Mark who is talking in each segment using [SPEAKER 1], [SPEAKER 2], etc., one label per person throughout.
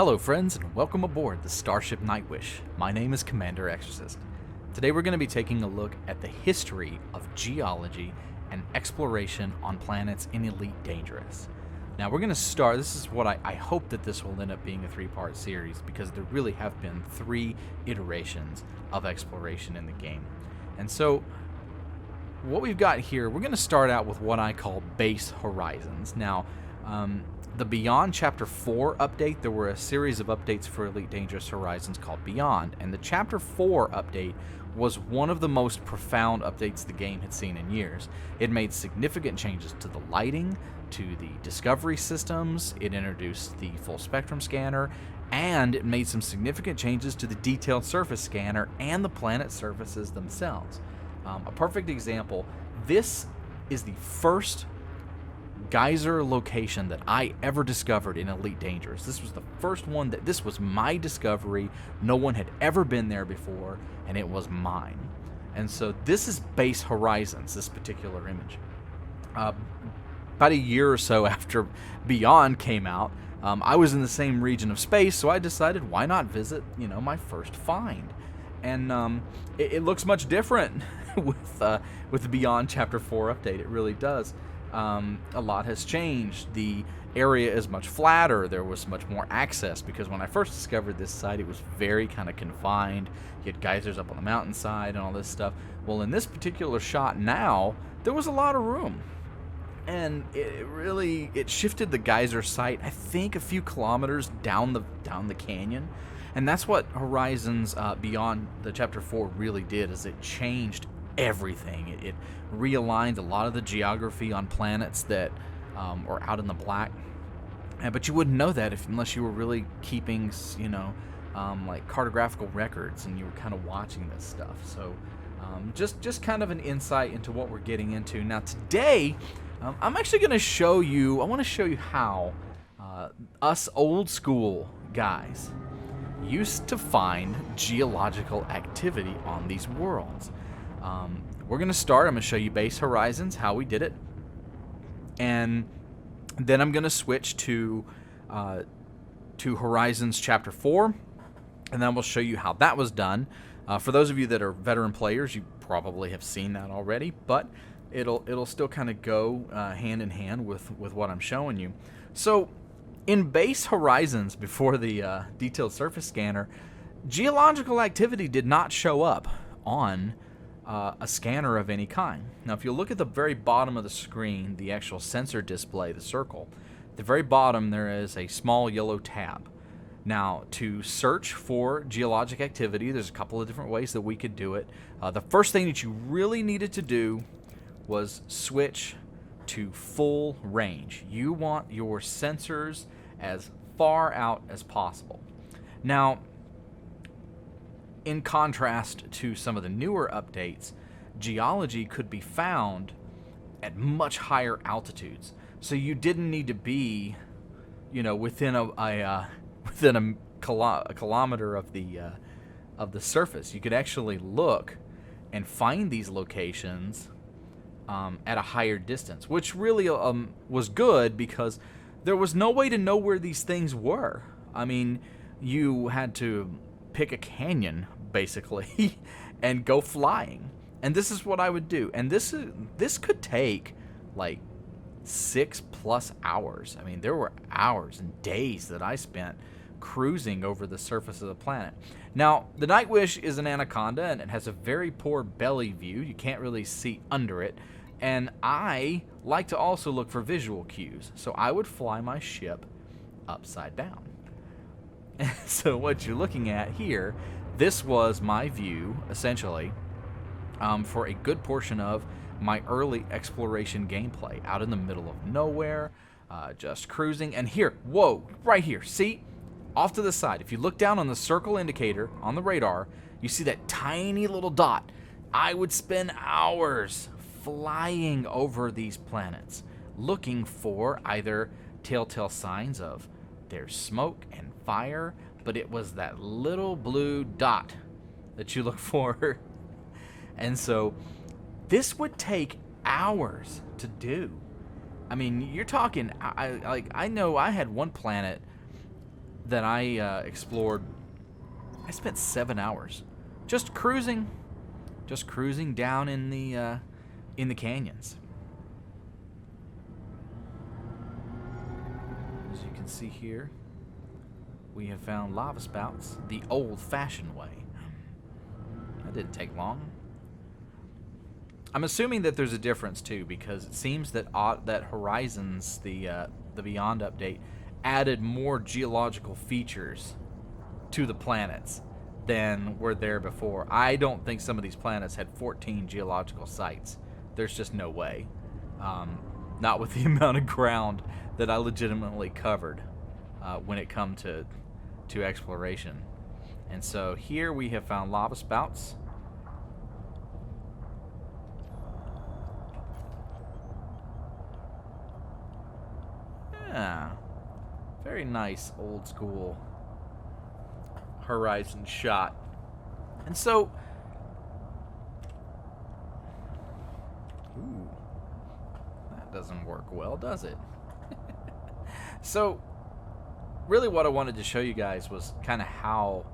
[SPEAKER 1] Hello friends, and welcome aboard the Starship Nightwish. My name is Commander Exorcist. Today we're going to be taking a look at the history of geology and exploration on planets in Elite Dangerous. Now we're going to start, this is what I hope that this will end up being a three-part series, because there really have been three iterations of exploration in the game. And so what we've got here, we're going to start out with what I call base horizons. Now, the Beyond Chapter 4 update, there were a series of updates for Elite Dangerous Horizons called Beyond, and the Chapter 4 update was one of the most profound updates the game had seen in years. It made significant changes to the lighting, to the discovery systems, it introduced the full spectrum scanner, and it made some significant changes to the detailed surface scanner and the planet surfaces themselves. A perfect example, this is the first geyser location that I ever discovered in Elite Dangerous. This was the first one this was my discovery. No one had ever been there before, and it was mine. And so this is Base Horizons, this particular image. About a year or so after Beyond came out, I was in the same region of space, so I decided why not visit, my first find. And it looks much different with the Beyond Chapter 4 update. It really does. A lot has changed. The area is much flatter. There was much more access, because when I first discovered this site, it was very kind of confined. You had geysers up on the mountainside and all this stuff. Well, in this particular shot now, there was a lot of room. And it shifted the geyser site, I think, a few kilometers down the canyon. And that's what Horizons Beyond the Chapter 4 really did, is it changed everything. It realigned a lot of the geography on planets that are out in the black. But you wouldn't know that unless you were really keeping, like cartographical records and you were kind of watching this stuff. So just kind of an insight into what we're getting into. Now today, I'm actually going to show you, I want to show you how us old school guys used to find geological activity on these worlds. We're going to start, I'm going to show you Base Horizons, how we did it, and then I'm going to switch to Horizons Chapter 4, and then we'll show you how that was done. For those of you that are veteran players, you probably have seen that already, but it'll still kind of go hand in hand with what I'm showing you. So in Base Horizons, before the detailed surface scanner, geological activity did not show up on a scanner of any kind. Now, if you look at the very bottom of the screen, the actual sensor display, the circle, at the very bottom there is a small yellow tab. Now, to search for geologic activity, there's a couple of different ways that we could do it. The first thing that you really needed to do was switch to full range. You want your sensors as far out as possible. Now, in contrast to some of the newer updates, geology could be found at much higher altitudes. So you didn't need to be, within a kilometer of the surface. You could actually look and find these locations at a higher distance, which really was good, because there was no way to know where these things were. I mean, you had to pick a canyon, basically, and go flying. And this is what I would do. And this could take like 6+ hours. I mean, there were hours and days that I spent cruising over the surface of the planet. Now, the Nightwish is an anaconda, and it has a very poor belly view. You can't really see under it. And I like to also look for visual cues. So I would fly my ship upside down. So what you're looking at here, this was my view, essentially, for a good portion of my early exploration gameplay, out in the middle of nowhere, just cruising. And here, whoa, right here, see? Off to the side, if you look down on the circle indicator on the radar, you see that tiny little dot. I would spend hours flying over these planets, looking for either telltale signs of there's smoke and fire, but it was that little blue dot that you look for. And so this would take hours to do. I mean, you're talking, I know I had one planet that I explored, I spent 7 hours just cruising down in the canyons. As you can see here, we have found lava spouts the old-fashioned way. That didn't take long. I'm assuming that there's a difference too, because it seems that Horizons, the Beyond update, added more geological features to the planets than were there before. I don't think some of these planets had 14 geological sites. There's just no way. Not with the amount of ground that I legitimately covered when it come to exploration. And so here we have found lava spouts. Yeah, very nice old school Horizon shot. And so, ooh, that doesn't work well, does it? So, really what I wanted to show you guys was kind of how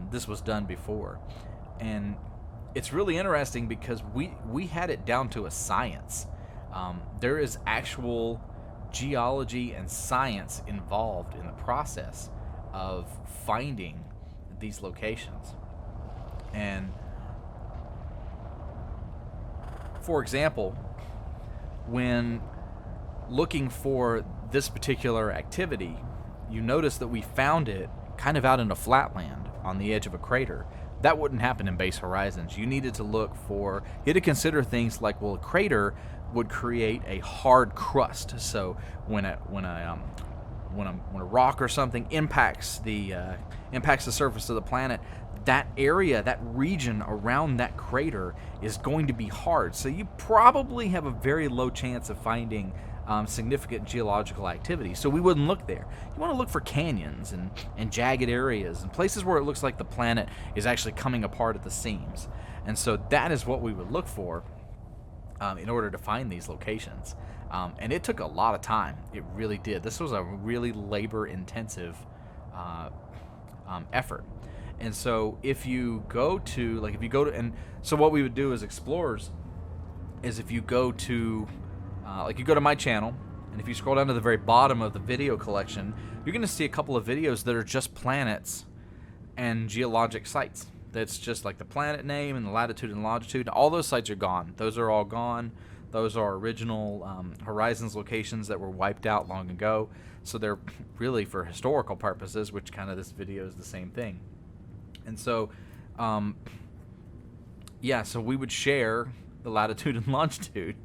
[SPEAKER 1] this was done before. And it's really interesting because we had it down to a science. There is actual geology and science involved in the process of finding these locations. And for example, when looking for this particular activity, you notice that we found it kind of out in a flatland on the edge of a crater. That wouldn't happen in Base Horizons. You needed to look for, you had to consider things like, well, a crater would create a hard crust. So when a rock or something impacts the surface of the planet, that area, that region around that crater is going to be hard. So you probably have a very low chance of finding significant geological activity. So we wouldn't look there. You want to look for canyons and jagged areas and places where it looks like the planet is actually coming apart at the seams. And so that is what we would look for in order to find these locations. And it took a lot of time. It really did. This was a really labor-intensive effort. And so if you go to, and so what we would do as explorers is if you go to, you go to my channel, and if you scroll down to the very bottom of the video collection, you're going to see a couple of videos that are just planets and geologic sites. That's just like the planet name and the latitude and longitude. All those sites are gone. Those are all gone. Those are original Horizons locations that were wiped out long ago. So they're really for historical purposes, which kind of this video is the same thing. And so, so we would share the latitude and longitude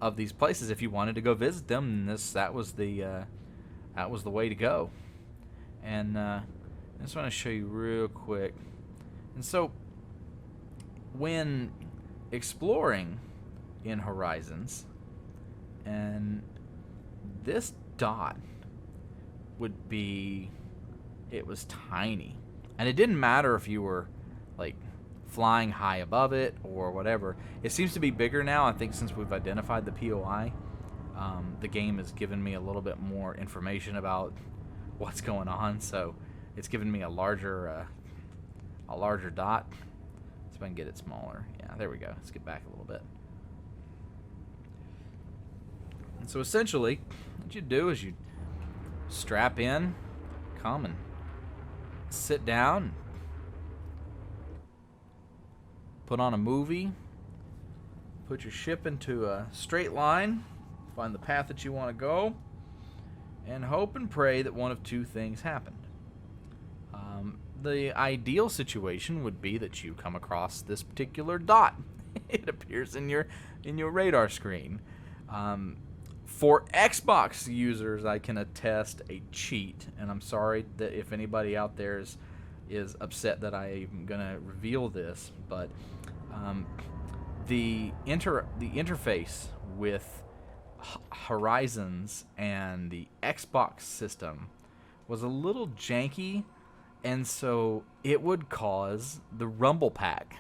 [SPEAKER 1] of these places if you wanted to go visit them. And that was the way to go. And I just want to show you real quick. And so, when exploring in Horizons, and this dot would be, it was tiny. And it didn't matter if you were like flying high above it or whatever. It seems to be bigger now. I think since we've identified the POI, the game has given me a little bit more information about what's going on. So it's given me a larger dot. See if I can get it smaller. Yeah, there we go. Let's get back a little bit. And so essentially, what you do is you strap in, come and sit down, put on a movie, put your ship into a straight line, find the path that you want to go, and hope and pray that one of two things happened. The ideal situation would be that you come across this particular dot. It appears in your radar screen. For Xbox users, I can attest a cheat, and I'm sorry that if anybody out there is upset that I'm gonna reveal this, but the interface with Horizons and the Xbox system was a little janky, and so it would cause the rumble pack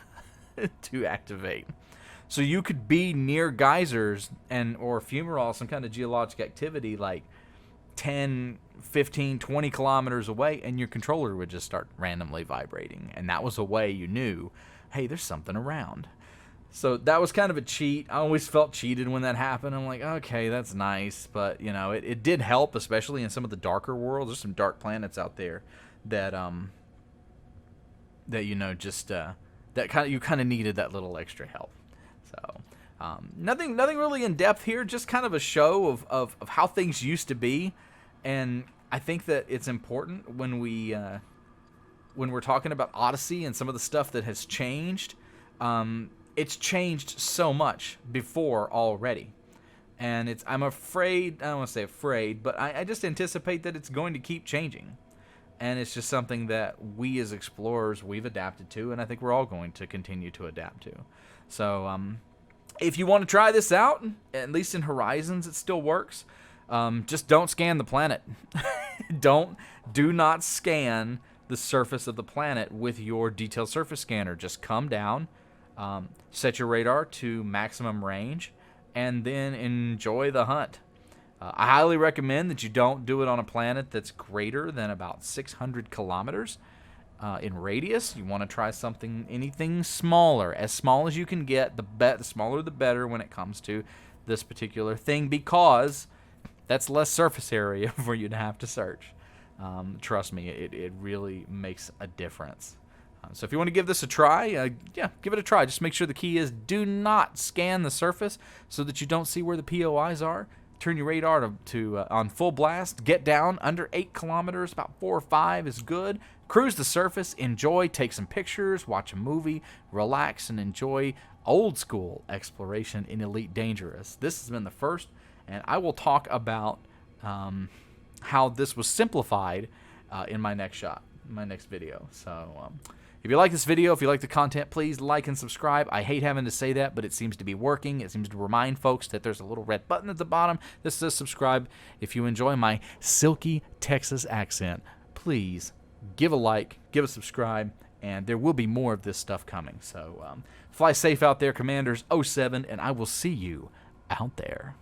[SPEAKER 1] to activate. So you could be near geysers or fumarole, some kind of geologic activity, like 10 15, 20 kilometers away, and your controller would just start randomly vibrating. And that was a way you knew, hey, there's something around. So that was kind of a cheat. I always felt cheated when that happened. I'm like, okay, that's nice. But, you know, it did help, especially in some of the darker worlds. There's some dark planets out there that, you know, just, that you kind of needed that little extra help. So, nothing really in depth here, just kind of a show of how things used to be. And I think that it's important when we're talking about Odyssey and some of the stuff that has changed. It's changed so much before already. And I'm afraid, I don't want to say afraid, but I just anticipate that it's going to keep changing. And it's just something that we as explorers, we've adapted to, and I think we're all going to continue to adapt to. So, if you want to try this out, at least in Horizons it still works, just don't scan the planet. Do not scan the surface of the planet with your detailed surface scanner. Just come down, set your radar to maximum range, and then enjoy the hunt. I highly recommend that you don't do it on a planet that's greater than about 600 kilometers in radius. You want to try anything smaller. As small as you can get, the smaller the better when it comes to this particular thing, because that's less surface area for you to have to search. Trust me, it really makes a difference. So if you want to give this a try, give it a try. Just make sure the key is do not scan the surface so that you don't see where the POIs are. Turn your radar to on full blast. Get down under 8 kilometers, about 4 or 5 is good. Cruise the surface, enjoy, take some pictures, watch a movie, relax, and enjoy old school exploration in Elite Dangerous. This has been the first, and I will talk about how this was simplified in my next video. So if you like this video, if you like the content, please like and subscribe. I hate having to say that, but it seems to be working. It seems to remind folks that there's a little red button at the bottom that says subscribe. If you enjoy my silky Texas accent, please give a like, give a subscribe, and there will be more of this stuff coming. So fly safe out there, Commanders 07, and I will see you out there.